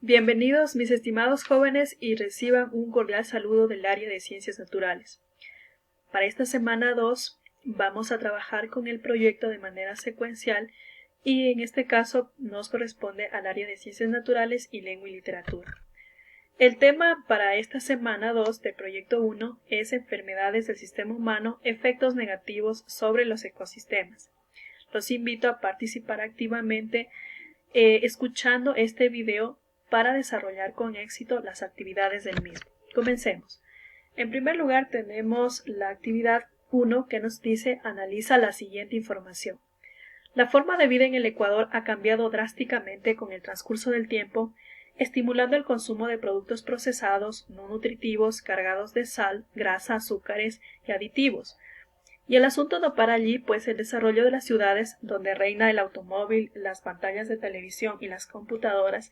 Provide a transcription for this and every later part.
Bienvenidos mis estimados jóvenes y reciban un cordial saludo del área de Ciencias Naturales. Para esta semana 2 vamos a trabajar con el proyecto de manera secuencial y en este caso nos corresponde al área de Ciencias Naturales y Lengua y Literatura. El tema para esta semana 2 del proyecto 1 es enfermedades del sistema humano, efectos negativos sobre los ecosistemas. Los invito a participar activamente escuchando este video para desarrollar con éxito las actividades del mismo. Comencemos. En primer lugar tenemos la actividad 1 que nos dice analiza la siguiente información. La forma de vida en el Ecuador ha cambiado drásticamente con el transcurso del tiempo, estimulando el consumo de productos procesados, no nutritivos, cargados de sal, grasa, azúcares y aditivos. Y el asunto no para allí, pues el desarrollo de las ciudades, donde reina el automóvil, las pantallas de televisión y las computadoras,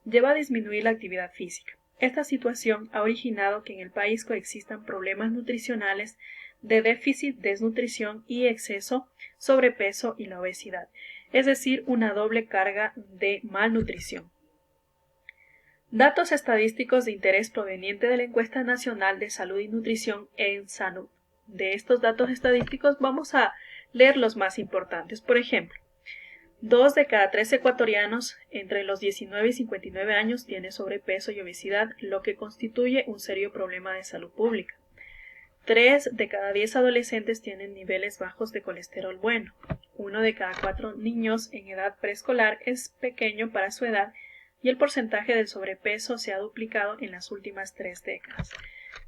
lleva a disminuir la actividad física. Esta situación ha originado que en el país coexistan problemas nutricionales de déficit, desnutrición y exceso, sobrepeso y la obesidad, es decir, una doble carga de malnutrición. Datos estadísticos de interés proveniente de la Encuesta Nacional de Salud y Nutrición ENSANUD. De estos datos estadísticos vamos a leer los más importantes. Por ejemplo, 2 de cada 3 ecuatorianos entre los 19 y 59 años tiene sobrepeso y obesidad, lo que constituye un serio problema de salud pública. 3 de cada 10 adolescentes tienen niveles bajos de colesterol bueno. 1 de cada 4 niños en edad preescolar es pequeño para su edad y el porcentaje del sobrepeso se ha duplicado en las últimas 3 décadas.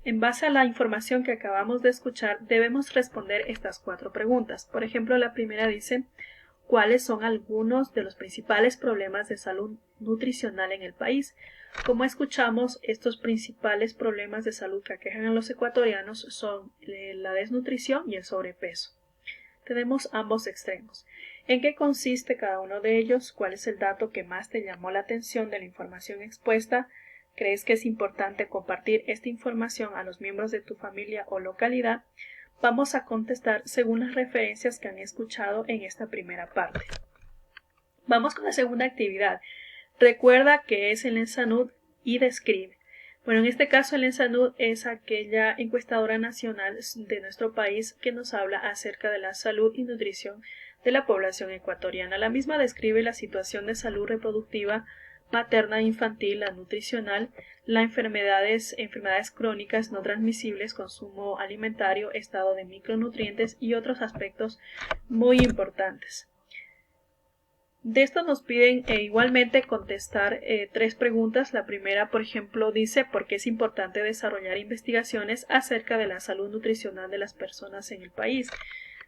En base a la información que acabamos de escuchar, debemos responder estas 4 preguntas. Por ejemplo, la primera dice: ¿cuáles son algunos de los principales problemas de salud nutricional en el país? Como escuchamos, estos principales problemas de salud que aquejan a los ecuatorianos son la desnutrición y el sobrepeso. Tenemos ambos extremos. ¿En qué consiste cada uno de ellos? ¿Cuál es el dato que más te llamó la atención de la información expuesta? ¿Crees que es importante compartir esta información a los miembros de tu familia o localidad? Vamos a contestar según las referencias que han escuchado en esta primera parte. Vamos con la segunda actividad. Recuerda que es el ENSANUD y describe. Bueno, en este caso el ENSANUD es aquella encuestadora nacional de nuestro país que nos habla acerca de la salud y nutrición de la población ecuatoriana. La misma describe la situación de salud reproductiva, materna e infantil, la nutricional, las enfermedades crónicas no transmisibles, consumo alimentario, estado de micronutrientes y otros aspectos muy importantes. De esto nos piden igualmente contestar 3 preguntas. La primera, por ejemplo, dice ¿por qué es importante desarrollar investigaciones acerca de la salud nutricional de las personas en el país?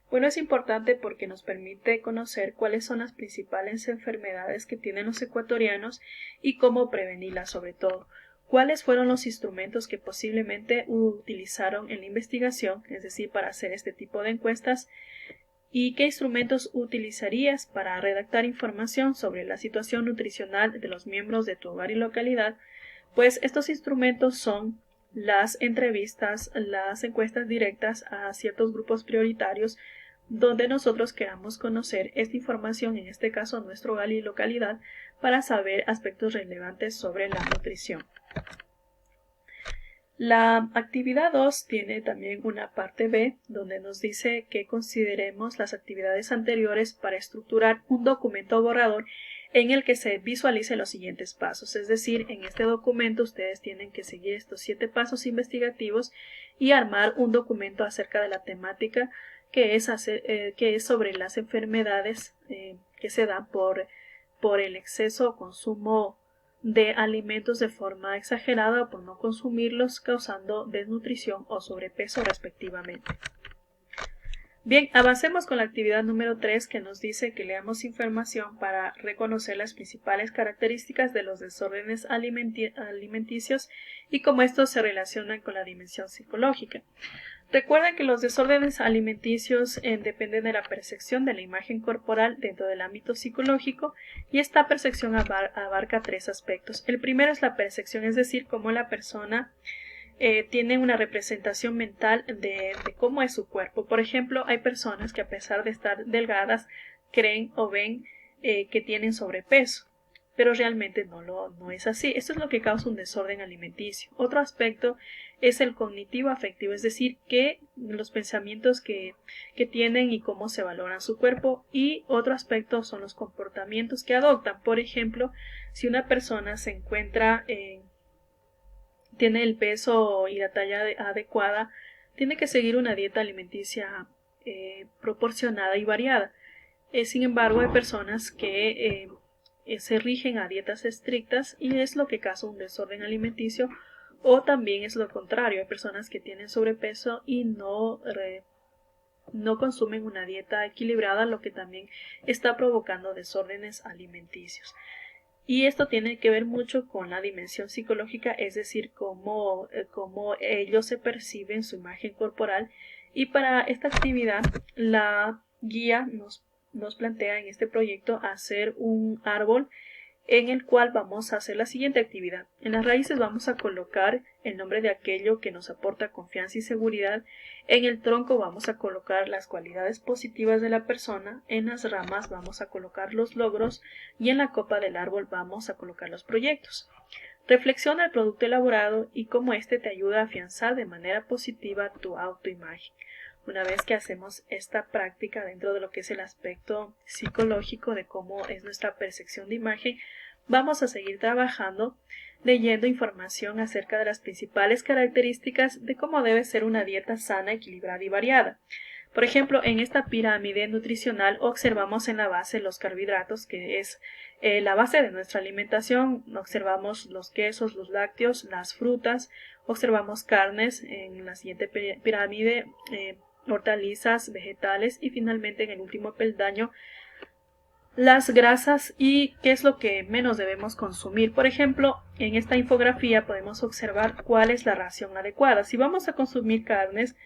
Bueno, es importante porque nos permite conocer cuáles son las principales enfermedades que tienen los ecuatorianos y cómo prevenirlas sobre todo. ¿Cuáles fueron los instrumentos que posiblemente utilizaron en la investigación, es decir, para hacer este tipo de encuestas? ¿Y qué instrumentos utilizarías para redactar información sobre la situación nutricional de los miembros de tu hogar y localidad? Pues estos instrumentos son las entrevistas, las encuestas directas a ciertos grupos prioritarios donde nosotros queramos conocer esta información, en este caso nuestro hogar y localidad, para saber aspectos relevantes sobre la nutrición. La actividad 2 tiene también una parte B, donde nos dice que consideremos las actividades anteriores para estructurar un documento borrador en el que se visualicen los siguientes pasos. Es decir, en este documento ustedes tienen que seguir estos 7 pasos investigativos y armar un documento acerca de la temática que es sobre las enfermedades que se dan por el exceso o consumo de alimentos de forma exagerada o por no consumirlos, causando desnutrición o sobrepeso respectivamente. Bien, avancemos con la actividad número 3 que nos dice que leamos información para reconocer las principales características de los desórdenes alimenticios y cómo estos se relacionan con la dimensión psicológica. Recuerda que los desórdenes alimenticios dependen de la percepción de la imagen corporal dentro del ámbito psicológico y esta percepción abarca 3 aspectos. El primero es la percepción, es decir, cómo la persona tiene una representación mental de cómo es su cuerpo. Por ejemplo, hay personas que a pesar de estar delgadas creen o ven que tienen sobrepeso. pero realmente no es así. Esto es lo que causa un desorden alimenticio. Otro aspecto es el cognitivo afectivo, es decir, que los pensamientos que tienen y cómo se valoran su cuerpo, y otro aspecto son los comportamientos que adoptan. Por ejemplo, si una persona se encuentra tiene el peso y la talla adecuada, tiene que seguir una dieta alimenticia proporcionada y variada. Sin embargo, hay personas que se rigen a dietas estrictas y es lo que causa un desorden alimenticio, o también es lo contrario, hay personas que tienen sobrepeso y no consumen una dieta equilibrada, lo que también está provocando desórdenes alimenticios. Y esto tiene que ver mucho con la dimensión psicológica, es decir, cómo ellos se perciben su imagen corporal. Y para esta actividad, la guía nos plantea en este proyecto hacer un árbol en el cual vamos a hacer la siguiente actividad. En las raíces vamos a colocar el nombre de aquello que nos aporta confianza y seguridad. En el tronco vamos a colocar las cualidades positivas de la persona. En las ramas vamos a colocar los logros y en la copa del árbol vamos a colocar los proyectos. Reflexiona el producto elaborado y cómo éste te ayuda a afianzar de manera positiva tu autoimagen. Una vez que hacemos esta práctica dentro de lo que es el aspecto psicológico de cómo es nuestra percepción de imagen, vamos a seguir trabajando leyendo información acerca de las principales características de cómo debe ser una dieta sana, equilibrada y variada. Por ejemplo, en esta pirámide nutricional observamos en la base los carbohidratos, que es la base de nuestra alimentación. Observamos los quesos, los lácteos, las frutas, observamos carnes en la siguiente pirámide, hortalizas, vegetales y finalmente en el último peldaño las grasas y qué es lo que menos debemos consumir. Por ejemplo, en esta infografía podemos observar cuál es la ración adecuada. Si vamos a consumir carnes,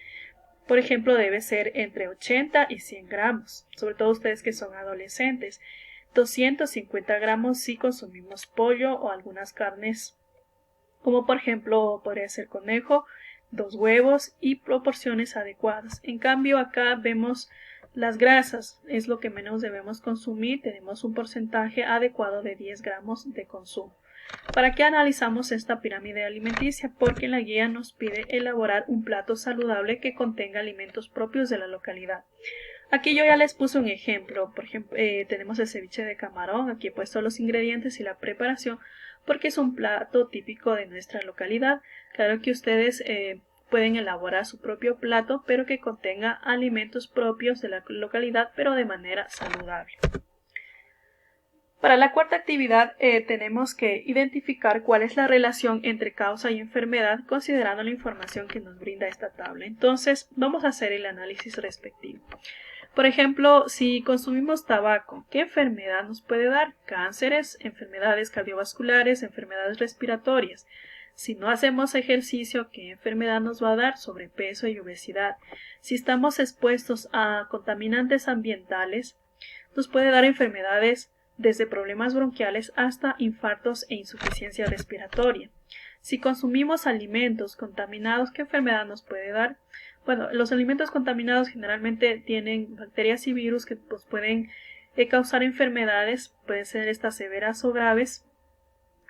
por ejemplo, debe ser entre 80 y 100 gramos, sobre todo ustedes que son adolescentes. 250 gramos si consumimos pollo o algunas carnes, como por ejemplo podría ser conejo, 2 huevos y proporciones adecuadas. En cambio, acá vemos las grasas, es lo que menos debemos consumir. Tenemos un porcentaje adecuado de 10 gramos de consumo. ¿Para qué analizamos esta pirámide alimenticia? Porque la guía nos pide elaborar un plato saludable que contenga alimentos propios de la localidad. Aquí yo ya les puse un ejemplo. Por ejemplo, tenemos el ceviche de camarón. Aquí he puesto los ingredientes y la preparación porque es un plato típico de nuestra localidad. Claro que ustedes pueden elaborar su propio plato, pero que contenga alimentos propios de la localidad, pero de manera saludable. Para la cuarta actividad tenemos que identificar cuál es la relación entre causa y enfermedad considerando la información que nos brinda esta tabla. Entonces vamos a hacer el análisis respectivo. Por ejemplo, si consumimos tabaco, ¿qué enfermedad nos puede dar? Cánceres, enfermedades cardiovasculares, enfermedades respiratorias. Si no hacemos ejercicio, ¿qué enfermedad nos va a dar? Sobrepeso y obesidad. Si estamos expuestos a contaminantes ambientales, nos puede dar enfermedades desde problemas bronquiales hasta infartos e insuficiencia respiratoria. Si consumimos alimentos contaminados, ¿qué enfermedad nos puede dar? Bueno, los alimentos contaminados generalmente tienen bacterias y virus que pueden causar enfermedades, pueden ser estas severas o graves,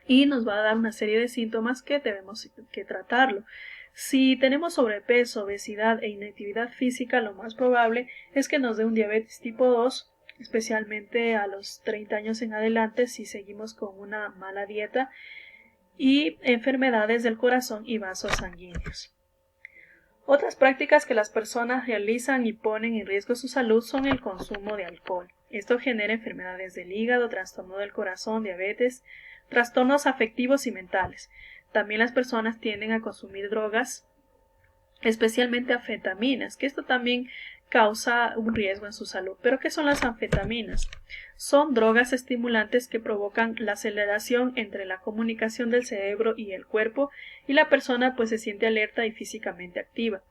y nos va a dar una serie de síntomas que debemos tratarlo. Si tenemos sobrepeso, obesidad e inactividad física, lo más probable es que nos dé un diabetes tipo 2, especialmente a los 30 años en adelante si seguimos con una mala dieta, y enfermedades del corazón y vasos sanguíneos. Otras prácticas que las personas realizan y ponen en riesgo su salud son el consumo de alcohol. Esto genera enfermedades del hígado, trastorno del corazón, diabetes, trastornos afectivos y mentales. También las personas tienden a consumir drogas, especialmente anfetaminas, que esto también causa un riesgo en su salud. ¿Pero qué son las anfetaminas? Son drogas estimulantes que provocan la aceleración entre la comunicación del cerebro y el cuerpo, y la persona pues se siente alerta y físicamente activa.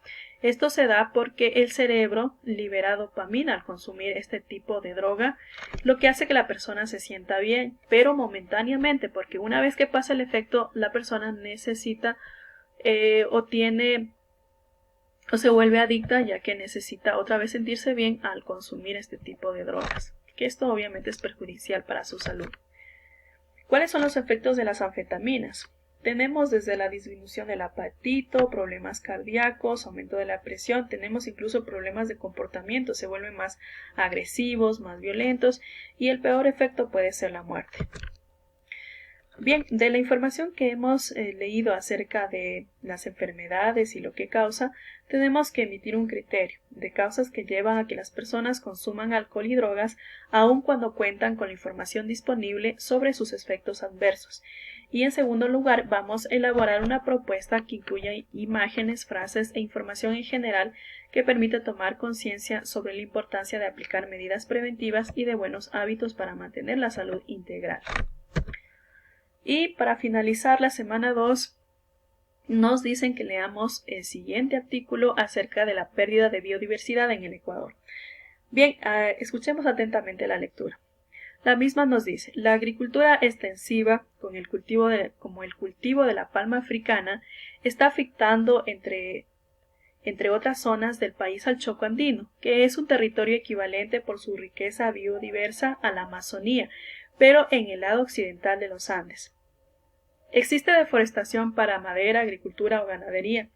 Esto se da porque el cerebro libera dopamina al consumir este tipo de droga, lo que hace que la persona se sienta bien, pero momentáneamente, porque una vez que pasa el efecto, la persona necesita o se vuelve adicta, ya que necesita otra vez sentirse bien al consumir este tipo de drogas, que esto obviamente es perjudicial para su salud. ¿Cuáles son los efectos de las anfetaminas? Tenemos desde la disminución del apetito, problemas cardíacos, aumento de la presión, tenemos incluso problemas de comportamiento, se vuelven más agresivos, más violentos y el peor efecto puede ser la muerte. Bien, de la información que hemos leído acerca de las enfermedades y lo que causa, tenemos que emitir un criterio de causas que llevan a que las personas consuman alcohol y drogas aun cuando cuentan con la información disponible sobre sus efectos adversos. Y en segundo lugar, vamos a elaborar una propuesta que incluya imágenes, frases e información en general que permita tomar conciencia sobre la importancia de aplicar medidas preventivas y de buenos hábitos para mantener la salud integral. Y para finalizar la semana 2, nos dicen que leamos el siguiente artículo acerca de la pérdida de biodiversidad en el Ecuador. Bien, escuchemos atentamente la lectura. La misma nos dice, la agricultura extensiva, como el cultivo de la palma africana, está afectando entre otras zonas del país al Choco andino, que es un territorio equivalente por su riqueza biodiversa a la Amazonía, pero en el lado occidental de los Andes. Existe deforestación para madera, agricultura o ganadería,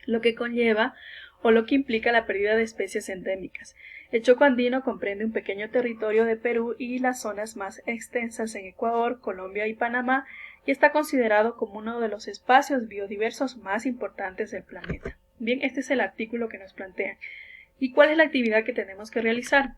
lo que conlleva o lo que implica la pérdida de especies endémicas. El Choco andino comprende un pequeño territorio de Perú y las zonas más extensas en Ecuador, Colombia y Panamá, y está considerado como uno de los espacios biodiversos más importantes del planeta. Bien, este es el artículo que nos plantean. ¿Y cuál es la actividad que tenemos que realizar?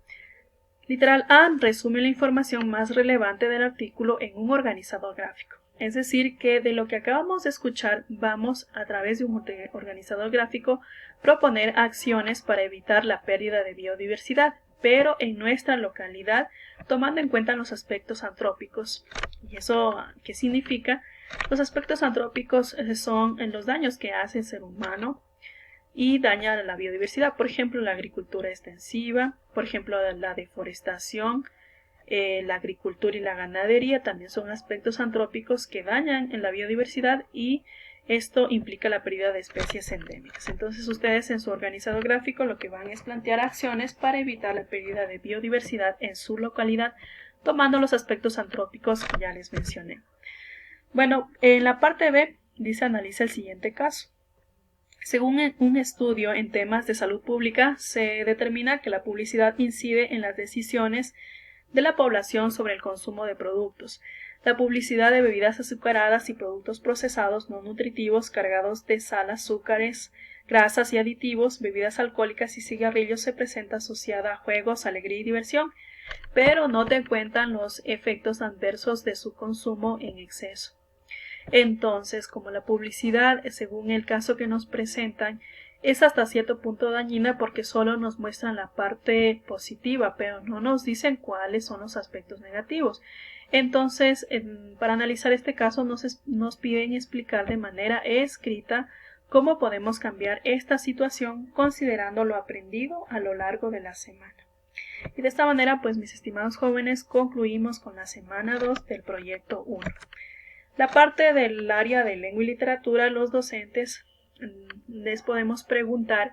Literal A resume la información más relevante del artículo en un organizador gráfico. Es decir, que de lo que acabamos de escuchar vamos a través de un organizador gráfico proponer acciones para evitar la pérdida de biodiversidad, pero en nuestra localidad tomando en cuenta los aspectos antrópicos. ¿Y eso qué significa? Los aspectos antrópicos son los daños que hace el ser humano y daña la biodiversidad, por ejemplo la agricultura extensiva, por ejemplo la deforestación, la agricultura y la ganadería también son aspectos antrópicos que dañan en la biodiversidad y esto implica la pérdida de especies endémicas. Entonces ustedes en su organizador gráfico lo que van es plantear acciones para evitar la pérdida de biodiversidad en su localidad tomando los aspectos antrópicos que ya les mencioné. Bueno, en la parte B dice analiza el siguiente caso. Según un estudio en temas de salud pública, se determina que la publicidad incide en las decisiones de la población sobre el consumo de productos. La publicidad de bebidas azucaradas y productos procesados no nutritivos cargados de sal, azúcares, grasas y aditivos, bebidas alcohólicas y cigarrillos se presenta asociada a juegos, alegría y diversión, pero no te cuentan los efectos adversos de su consumo en exceso. Entonces, como la publicidad, según el caso que nos presentan, es hasta cierto punto dañina porque solo nos muestran la parte positiva, pero no nos dicen cuáles son los aspectos negativos. Entonces, para analizar este caso nos piden explicar de manera escrita cómo podemos cambiar esta situación considerando lo aprendido a lo largo de la semana. Y de esta manera, pues mis estimados jóvenes, concluimos con la semana 2 del proyecto 1. La parte del área de lengua y literatura, los docentes les podemos preguntar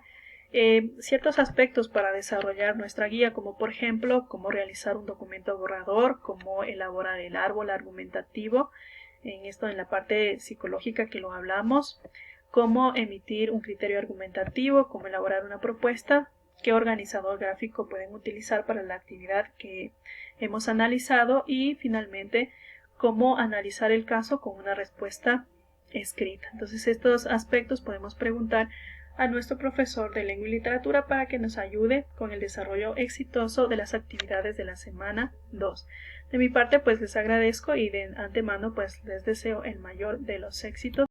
ciertos aspectos para desarrollar nuestra guía, como por ejemplo, cómo realizar un documento borrador, cómo elaborar el árbol argumentativo, en la parte psicológica que lo hablamos, cómo emitir un criterio argumentativo, cómo elaborar una propuesta, qué organizador gráfico pueden utilizar para la actividad que hemos analizado y finalmente cómo analizar el caso con una respuesta escrita. Entonces estos aspectos podemos preguntar a nuestro profesor de lengua y literatura para que nos ayude con el desarrollo exitoso de las actividades de la semana 2. De mi parte pues les agradezco y de antemano pues les deseo el mayor de los éxitos